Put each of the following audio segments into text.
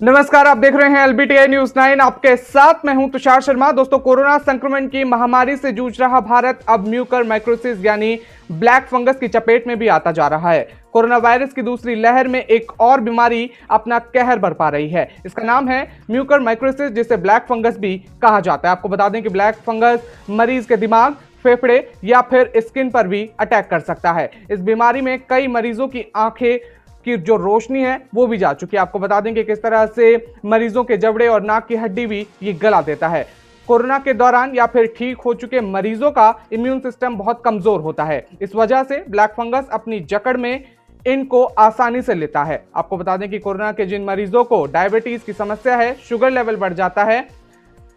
नमस्कार, आप देख रहे हैं LBTI न्यूज 9। आपके साथ मैं हूं तुषार शर्मा। दोस्तों, कोरोना संक्रमण की महामारी से जूझ रहा भारत अब म्यूकर माइकोसिस यानी ब्लैक फंगस की चपेट में भी आता जा रहा है। कोरोना वायरस की दूसरी लहर में एक और बीमारी अपना कहर बरपा रही है। इसका नाम है म्यूकर माइकोसिस, जिसे ब्लैक फंगस भी कहा जाता है। आपको बता दें कि ब्लैक फंगस मरीज के दिमाग, फेफड़े या फिर स्किन पर भी अटैक कर सकता है। इस बीमारी में कई मरीजों की आंखें की जो रोशनी है वो भी जा चुकी है। आपको बता दें कि किस तरह से मरीजों के जबड़े और नाक की हड्डी भी ये गला देता है। कोरोना के दौरान या फिर ठीक हो चुके मरीजों का इम्यून सिस्टम बहुत कमजोर होता है। इस वजह से ब्लैक फंगस अपनी जकड़ में इनको आसानी से लेता है। आपको बता दें कि कोरोना के जिन मरीजों को डायबिटीज की समस्या है, शुगर लेवल बढ़ जाता है,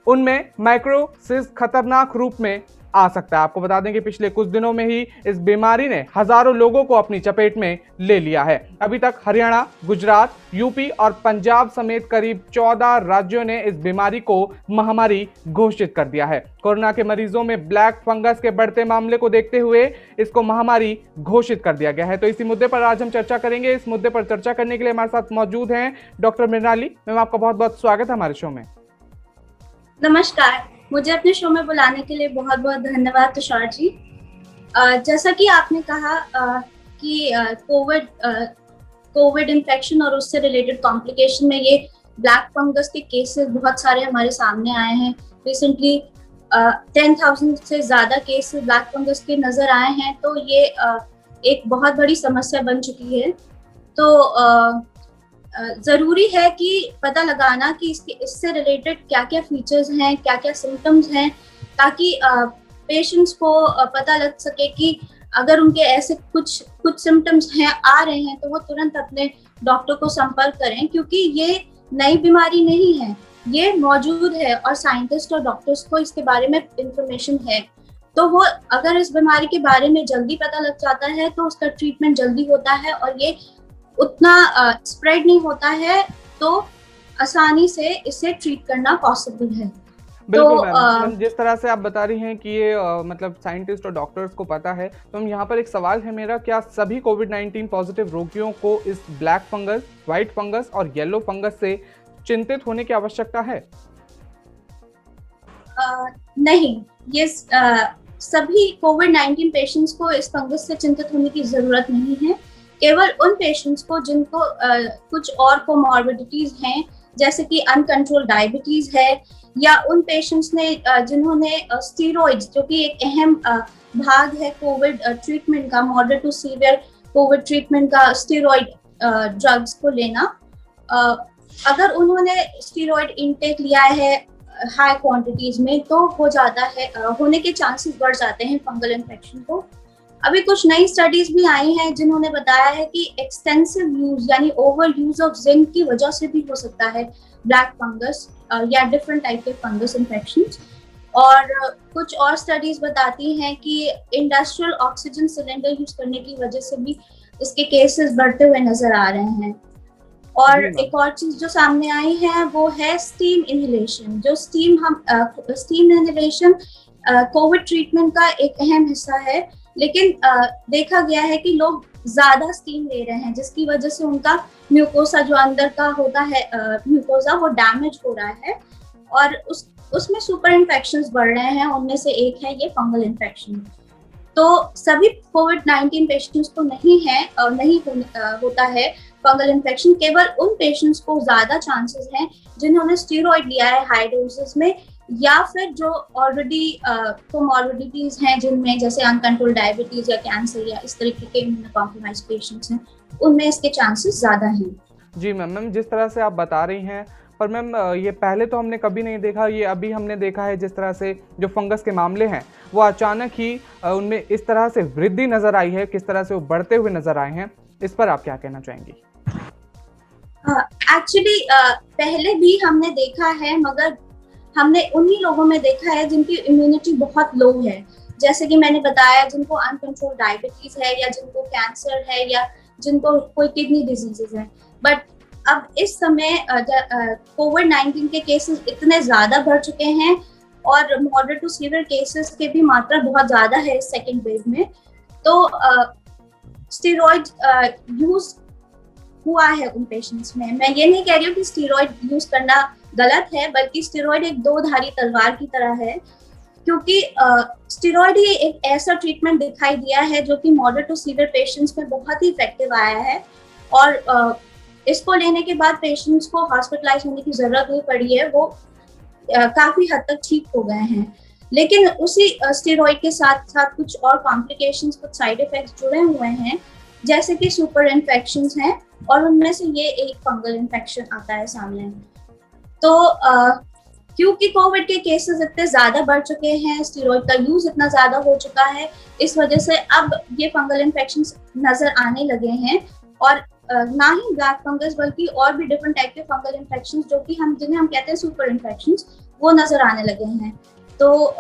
उनमें माइकोसिस खतरनाक रूप में आ सकता है। आपको बता दें कि पिछले कुछ दिनों में ही इस बीमारी ने हजारों लोगों को अपनी चपेट में ले लिया है। अभी तक हरियाणा, गुजरात, यूपी और पंजाब समेत करीब 14 राज्यों ने इस बीमारी को महामारी घोषित कर दिया है। कोरोना के मरीजों में ब्लैक फंगस के बढ़ते मामले को देखते हुए इसको महामारी घोषित कर दिया गया है। तो इसी मुद्दे पर आज हम चर्चा करेंगे। इस मुद्दे पर चर्चा करने के लिए हमारे साथ मौजूद हैं डॉक्टर मृणाली मैम। आपका बहुत बहुत स्वागत है हमारे शो में। नमस्कार, मुझे अपने शो में बुलाने के लिए बहुत बहुत धन्यवाद तुषार जी। जैसा कि आपने कहा कि कोविड इन्फेक्शन और उससे रिलेटेड कॉम्प्लिकेशन में ये ब्लैक फंगस के केसेस बहुत सारे हमारे सामने आए हैं। रिसेंटली 10,000 से ज़्यादा केसेस ब्लैक फंगस के नज़र आए हैं। तो ये एक बहुत बड़ी समस्या बन चुकी है। तो ज़रूरी है कि पता लगाना कि इससे रिलेटेड क्या क्या फीचर्स हैं, क्या क्या सिम्टम्स हैं, ताकि पेशेंट्स को पता लग सके कि अगर उनके ऐसे कुछ सिम्टम्स हैं, आ रहे हैं, तो वो तुरंत अपने डॉक्टर को संपर्क करें, क्योंकि ये नई बीमारी नहीं है, ये मौजूद है और साइंटिस्ट और डॉक्टर्स को इसके बारे में इंफॉर्मेशन है। तो वो अगर इस बीमारी के बारे में जल्दी पता लग जाता है तो उसका ट्रीटमेंट जल्दी होता है और ये उतना स्प्रेड नहीं होता है, तो आसानी से इसे ट्रीट करना पॉसिबल है। बिल्कुल मैम, जिस तरह से आप बता रही हैं कि ये मतलब साइंटिस्ट और डॉक्टर्स को पता है, तो हम यहाँ पर एक सवाल है मेरा, क्या सभी कोविड-19 पॉजिटिव रोगियों को इस ब्लैक फंगस, व्हाइट फंगस और येलो फंगस से चिंतित होने की आवश्यकता है? नहीं, ये सभी कोविड-19 पेशेंट्स को इस फंगस से चिंतित होने की जरूरत नहीं है। केवल उन पेशेंट्स को जिनको कुछ और कोमॉर्बिडिटीज हैं, जैसे कि अनकंट्रोल डायबिटीज है, या उन पेशेंट्स ने जिन्होंने स्टेरॉइड्स, जो कि एक अहम भाग है कोविड ट्रीटमेंट का, moderate to severe covid treatment का, स्टेरॉइड ड्रग्स को लेना, अगर उन्होंने स्टेरॉइड इनटेक लिया है हाई क्वांटिटीज में, तो हो जाता है, होने के चांसेस बढ़ जाते हैं फंगल इन्फेक्शन को। अभी कुछ नई स्टडीज भी आई हैं जिन्होंने बताया है कि एक्सटेंसिव यूज यानी ओवर यूज ऑफ जिंक की वजह से भी हो सकता है ब्लैक फंगस या डिफरेंट टाइप के फंगस इन्फेक्शंस। और कुछ और स्टडीज बताती हैं कि इंडस्ट्रियल ऑक्सीजन सिलेंडर यूज करने की वजह से भी इसके केसेस बढ़ते हुए नजर आ रहे हैं। और एक और चीज जो सामने आई है वो है स्टीम इनहेलेशन। जो स्टीम इनहेलेशन कोविड ट्रीटमेंट का एक अहम हिस्सा है, लेकिन देखा गया है कि लोग ज्यादा स्टीम ले रहे हैं, जिसकी वजह से उनका म्यूकोसा जो अंदर का होता है म्यूकोसा, वो डैमेज हो रहा है और उसमें सुपर इन्फेक्शंस बढ़ रहे हैं। उनमें से एक है ये फंगल इन्फेक्शन। तो सभी कोविड-19 पेशेंट्स को नहीं होता है फंगल इन्फेक्शन। केवल उन पेशेंट्स को ज्यादा चांसेस हैं जिन्होंने स्टेरॉइड लिया है हाई डोजेस में, या फिर जो ऑलरेडी कोमॉर्बिडिटीज हैं जिनमें, जैसे अनकंट्रोल डायबिटीज या कैंसर या इस तरीके के इम्यूनोकॉम्प्रोमाइज्ड पेशेंट्स हैं, उनमें इसके चांसेस ज्यादा हैं। जी मैम, जिस तरह से आप बता रही हैं, पर मैम ये पहले तो हमने कभी नहीं देखा, ये अभी हमने देखा है जिस तरह से जो फंगस के मामले हैं वो अचानक ही उनमें इस तरह से वृद्धि नजर आई है, किस तरह से वो बढ़ते हुए नजर आए हैं, इस पर आप क्या कहना चाहेंगी? एक्चुअली पहले भी हमने देखा है, मगर हमने उन्हीं लोगों में देखा है जिनकी इम्यूनिटी बहुत लो है। जैसे कि मैंने बताया, जिनको अनकंट्रोल डायबिटीज है, या जिनको कैंसर है, या जिनको कोई किडनी डिजीजेस है। बट अब इस समय कोविड-19 के केसेस इतने ज्यादा बढ़ चुके हैं और मॉडरेट टू सीवियर केसेस की भी मात्रा बहुत ज्यादा है इस सेकेंड वेव में। तो स्टेरॉइड यूज हुआ है उन पेशेंट्स में। मैं ये नहीं कह रही हूँ कि स्टेरॉइड यूज करना गलत है, बल्कि स्टेरॉइड एक दो धारी तलवार की तरह है, क्योंकि स्टेरॉइड ही एक ऐसा ट्रीटमेंट दिखाई दिया है जो कि मॉडरेट टू सीवियर पेशेंट्स में बहुत ही इफेक्टिव आया है, और इसको लेने के बाद पेशेंट्स को हॉस्पिटलाइज होने की जरूरत नहीं पड़ी है, वो काफी हद तक ठीक हो गए हैं। लेकिन उसी स्टेरॉइड के साथ साथ कुछ और कॉम्प्लिकेशंस, कुछ साइड इफेक्ट्स जुड़े हुए हैं, जैसे कि सुपर इन्फेक्शंस हैं, और उनमें से ये एक फंगल इन्फेक्शन आता है सामने। तो क्योंकि कोविड के केसेस इतने ज्यादा बढ़ चुके हैं, स्टेरॉइड का यूज इतना ज्यादा हो चुका है, इस वजह से अब ये फंगल इन्फेक्शंस नजर आने लगे हैं, और ना ही ब्लैक फंगस बल्कि और भी डिफरेंट टाइप के फंगल इन्फेक्शंस जो कि जिन्हें हम कहते हैं सुपर इन्फेक्शंस, वो नजर आने लगे हैं। तो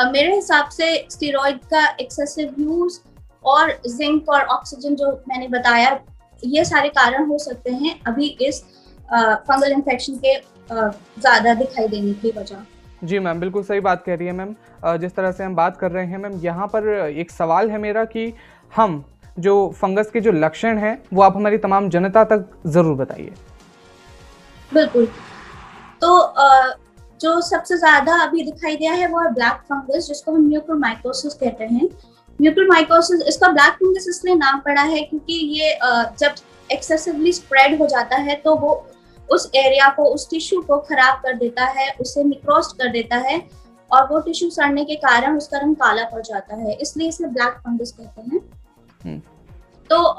मेरे हिसाब से स्टेरॉइड का एक्सेसिव यूज और जिंक और ऑक्सीजन जो मैंने बताया, ये सारे कारण हो सकते हैं अभी इस फंगल इन्फेक्शन के ज्यादा दिखाई देने की वजह। जी मैम, बिल्कुल सही बात कह रही है मैम। जिस तरह से हम बात कर रहे हैं मैम, यहाँ पर एक सवाल है मेरा कि हम जो फंगस के जो लक्षण हैं वो आप हमारी तमाम जनता तक ज़रूर बताइए। बिल्कुल। तो जो सबसे ज्यादा अभी दिखाई दिया है वो है ब्लैक फंगस, जिसको हम म्यूकोरमाइकोसिस कहते हैं। म्यूकोरमाइकोसिस, इसका ब्लैक फंगस इसलिए नाम पड़ा है क्योंकि ये जब एक्सेसिवली स्प्रेड हो जाता है तो वो उस एरिया को, उस टिश्यू को खराब कर देता है, उसे निक्रोस्ट कर देता है, और वो टिश्यू सड़ने के कारण उसका रंग काला पड़ जाता है, इसलिए इसे ब्लैक फंगस कहते हैं। तो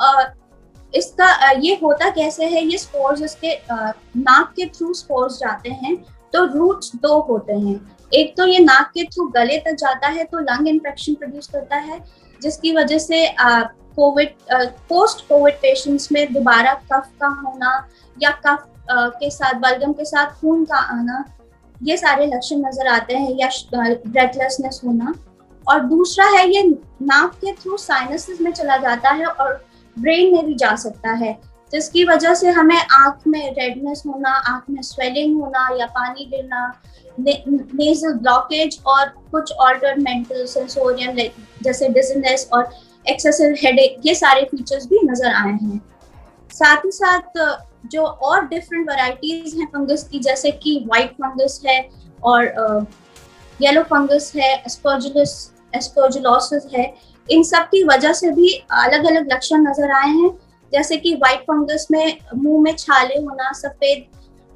इसका ये होता कैसे है, ये स्पोर्स इसके नाक के थ्रू स्पोर्स जाते हैं। तो रूट्स दो होते हैं, एक तो ये नाक के थ्रू गले तक जाता है तो लंग इन्फेक्शन प्रोड्यूस करता है, जिसकी वजह से कोविड पोस्ट कोविड पेशेंट्स में दोबारा कफ का होना या कफ के साथ बलगम के साथ खून का आना, ये सारे लक्षण नजर आते हैं, या ब्रेथलेसनेस होना। और दूसरा है ये नाक के थ्रू साइनसेस में चला जाता है और ब्रेन में भी जा सकता है, जिसकी वजह से हमें आंख में रेडनेस होना, आंख में स्वेलिंग होना या पानी गिरना, नेजल ब्लॉकेज और कुछ ऑल्टर्ड मेंटल सेंसोरियन जैसे डिजीनेस और एक्सेसिव हेडेक, ये सारे फीचर्स भी नजर आए हैं। साथ ही साथ जो और डिफरेंट वैरायटीज हैं फंगस की, जैसे कि व्हाइट फंगस है और येलो फंगस है, एस्परजिलोसिस है, इन सब की वजह से भी अलग अलग लक्षण नजर आए हैं। जैसे कि व्हाइट फंगस में मुंह में छाले होना, सफेद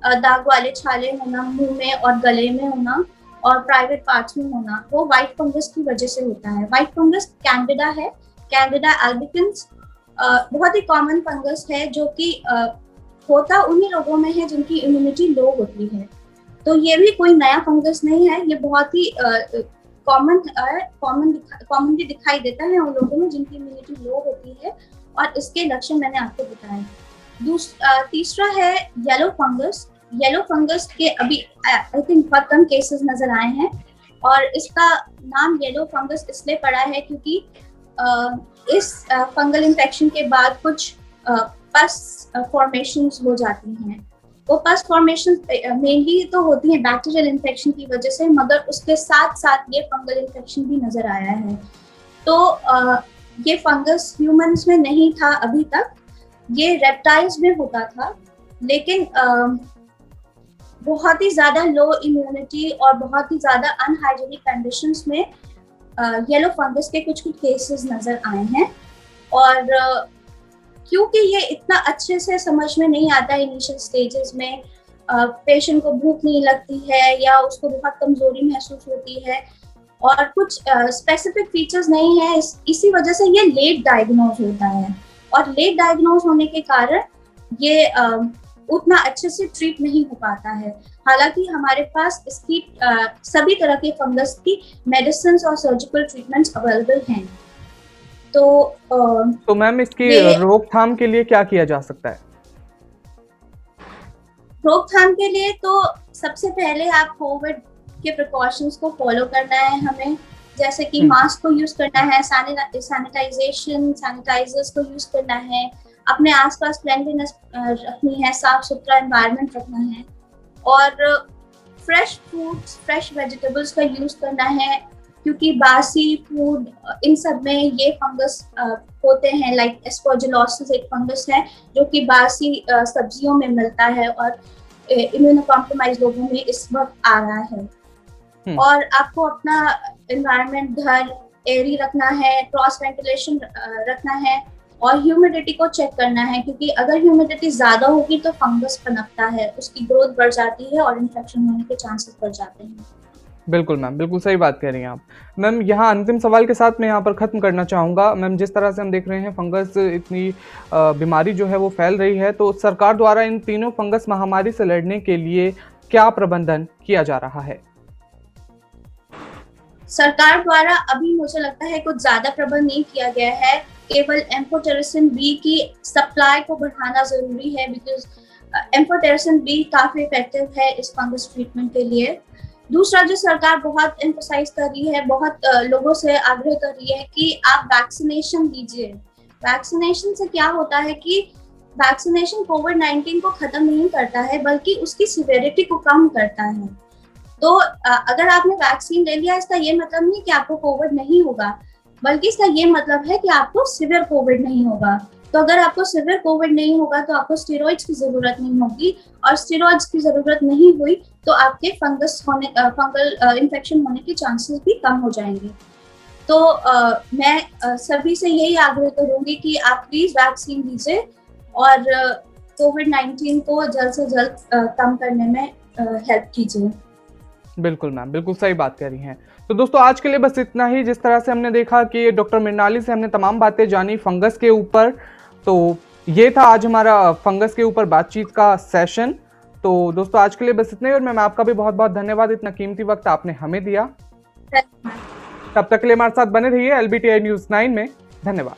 दाग वाले छाले होना मुंह में और गले में होना, और प्राइवेट पार्ट्स में होना, वो व्हाइट फंगस की वजह से होता है। व्हाइट फंगस कैंडिडा है, कैंडिडा अल्बिकन्स, बहुत ही कॉमन फंगस है जो कि होता उन्हीं लोगों में है जिनकी इम्यूनिटी लो होती है। तो ये भी कोई नया फंगस नहीं है, ये बहुत ही कॉमनली दिखाई देता है उन लोगों में जिनकी इम्यूनिटी लो होती है, और इसके लक्षण मैंने आपको बताए। तीसरा है येलो फंगस। येलो फंगस के अभी आई थिंक बहुत कम केसेस नजर आए हैं, और इसका नाम येलो फंगस इसलिए पड़ा है क्योंकि इस फंगल इन्फेक्शन के बाद कुछ पस फॉर्मेशंस हो जाती हैं। वो पस फॉर्मेशन मेनली तो होती हैं बैक्टीरियल इन्फेक्शन की वजह से, मगर उसके साथ साथ ये फंगल इन्फेक्शन भी नजर आया है। तो ये फंगस ह्यूमंस में नहीं था अभी तक, ये रेप्टाइल्स में होता था, लेकिन बहुत ही ज्यादा लो इम्यूनिटी और बहुत ही ज्यादा अनहाइजीनिक कंडीशंस में येलो फंगस के कुछ केसेस नजर आए हैं। और क्योंकि ये इतना अच्छे से समझ में नहीं आता इनिशियल स्टेजेस में, पेशेंट को भूख नहीं लगती है या उसको बहुत कमजोरी महसूस होती है, और कुछ स्पेसिफिक फीचर्स नहीं है, इसी वजह से ये लेट डायग्नोज होता है, और लेट डायग्नोज होने के कारण ये उतना अच्छे से ट्रीट नहीं हो पाता है। हालांकि हमारे पास इसकी सभी तरह के फंगस की मेडिसिन और सर्जिकल ट्रीटमेंट्स अवेलेबल हैं। तो मैम इसकी रोकथाम के लिए क्या किया जा सकता है? रोकथाम के लिए तो सबसे पहले आप कोविड के प्रिकॉशंस को फॉलो करना है हमें, जैसे कि मास्क को यूज करना है, सैनिटाइजर्स को यूज करना है, अपने आसपास क्लीनलीनेस रखनी है, साफ सुथरा एनवायरनमेंट रखना है, और फ्रेश फ्रूट्स, फ्रेश वेजिटेबल्स का यूज करना है, क्योंकि बासी फूड इन सब में ये फंगस होते हैं। लाइक एस्परजिलोसिस एक फंगस है जो कि बासी सब्जियों में मिलता है और इम्यूनो कॉम्प्रोमाइज लोगों में इस वक्त आ रहा है। और आपको अपना एनवायरनमेंट घर एयरी रखना है, क्रॉस वेंटिलेशन रखना है और ह्यूमिडिटी को चेक करना है, क्योंकि अगर ह्यूमिडिटी ज्यादा होगी तो फंगस पनपता है, उसकी ग्रोथ बढ़ जाती है और इन्फेक्शन होने के चांसेस बढ़ जाते हैं। बिल्कुल मैम, बिल्कुल सही बात कह रही हैं आप। मैम यहाँ अंतिम सवाल के साथ मैं यहाँ पर ख़त्म करना चाहूँगा। मैम जिस तरह से हम देख रहे हैं फंगस इतनी बीमारी जो है वो फैल रही है, तो सरकार द्वारा इन तीनों फंगस महामारी से लड़ने के लिए क्या प्रबंधन किया जा रहा है? सरकार द्वारा अभी मुझे लगता है कुछ ज्यादा प्रबंध नहीं किया गया है। केवल एम्फोटेरिसिन बी की सप्लाई को बढ़ाना जरूरी है, बिकॉज एम्फोटेरिसिन बी काफी इफेक्टिव है इस फंगस ट्रीटमेंट के लिए। दूसरा जो सरकार बहुत एम्फोसाइज कर रही है, बहुत लोगों से आग्रह कर रही है कि आप वैक्सीनेशन लीजिए। वैक्सीनेशन से क्या होता है कि वैक्सीनेशन कोविड-19 को खत्म नहीं करता है बल्कि उसकी सिवियरिटी को कम करता है। तो अगर आपने वैक्सीन ले लिया, इसका ये मतलब नहीं कि आपको कोविड नहीं होगा, बल्कि इसका ये मतलब है कि आपको सिवियर कोविड नहीं होगा। तो अगर आपको सिवियर कोविड नहीं होगा तो आपको स्टेरॉइड्स की जरूरत नहीं होगी, और स्टेरॉइड्स की जरूरत नहीं हुई तो आपके फंगल इन्फेक्शन होने के चांसेस भी कम हो जाएंगे। तो मैं सभी से यही आग्रह करूंगी कि आप प्लीज वैक्सीन लीजिए और कोविड-19 को जल्द से जल्द कम करने में हेल्प कीजिए। बिल्कुल मैम, बिल्कुल सही बात कह रही हैं। तो दोस्तों आज के लिए बस इतना ही। जिस तरह से हमने देखा कि डॉक्टर मृणाली से हमने तमाम बातें जानी फंगस के ऊपर, तो ये था आज हमारा फंगस के ऊपर बातचीत का सेशन। तो दोस्तों आज के लिए बस इतना ही, और मैम आपका भी बहुत बहुत धन्यवाद, इतना कीमती वक्त आपने हमें दिया। तब तक के लिए हमारे साथ बने रहिए LBTI News 9 में। धन्यवाद।